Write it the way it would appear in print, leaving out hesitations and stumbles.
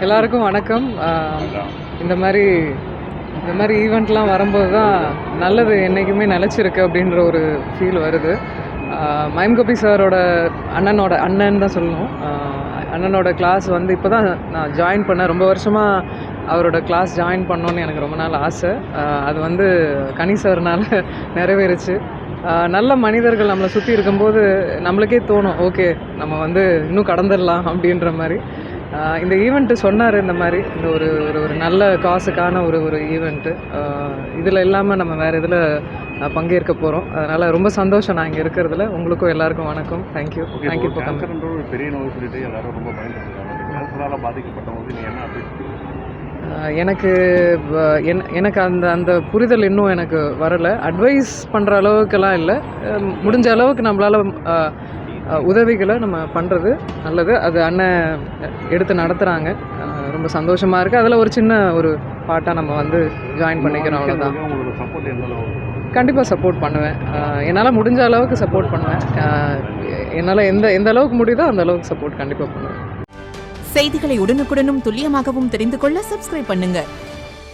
எல்லாருக்கும் வணக்கம். இந்த மாதிரி இந்த மாதிரி ஈவெண்ட்லாம் வரும்போது தான் நல்லது என்றைக்குமே நிலச்சிருக்கு அப்படின்ற ஒரு ஃபீல் வருது. மயம் கோபி சாரோட அண்ணன் தான் சொல்லணும். அண்ணனோட கிளாஸ் வந்து இப்போ தான் நான் ஜாயின் பண்ணேன். ரொம்ப வருஷமாக அவரோட கிளாஸ் ஜாயின் பண்ணணுன்னு எனக்கு ரொம்ப நாள் ஆசை. அது வந்து கனி சார்னால நிறைவேறுச்சு. நல்ல மனிதர்கள் நம்மளை சுற்றி இருக்கும்போது நம்மளுக்கே தோணும், ஓகே நம்ம வந்து இன்னும் கடந்துடலாம் அப்படின்ற மாதிரி. இந்த ஈவெண்ட்டு சொன்னார், இந்த மாதிரி இந்த ஒரு ஒரு ஒரு நல்ல காசுக்கான ஒரு ஈவெண்ட்டு. இதில் இல்லாமல் நம்ம வேறு இதில் பங்கேற்க போகிறோம். அதனால் ரொம்ப சந்தோஷம் நான் இங்கே இருக்கிறதுல. உங்களுக்கும் எல்லாருக்கும் வணக்கம். Thank you thank you for coming. ஒரு பெரிய நோய் சொல்லிட்டு எல்லாரும் ரொம்ப பயந்துருக்காங்க. கேன்சரால் பாதிக்கப்பட்டவங்க நீங்கள் என்ன அப்டேட்? எனக்கு அந்த புரிதல் இன்னும் எனக்கு வரலை. அட்வைஸ் பண்ணுற அளவுக்கெல்லாம் இல்லை. முடிஞ்ச அளவுக்கு நம்மளால் உதவிகளை நம்ம பண்ணுறது நல்லது. அது அண்ணன் எடுத்து நடத்துகிறாங்க. ரொம்ப சந்தோஷமாக இருக்குது. அதில் ஒரு சின்ன ஒரு பாட்டாக நம்ம வந்து ஜாயின் பண்ணிக்கிறோம், அவ்வளோதான். கண்டிப்பாக சப்போர்ட் பண்ணுவேன். என்னால் முடிஞ்ச அளவுக்கு சப்போர்ட் பண்ணுவேன். என்னால் எந்த அளவுக்கு முடியுதோ அந்த அளவுக்கு சப்போர்ட் கண்டிப்பாக பண்ணுவேன். செய்திகளை உடனுக்குடனும் துல்லியமாகவும் தெரிந்து கொள்ள சப்ஸ்கிரைப் பண்ணுங்க.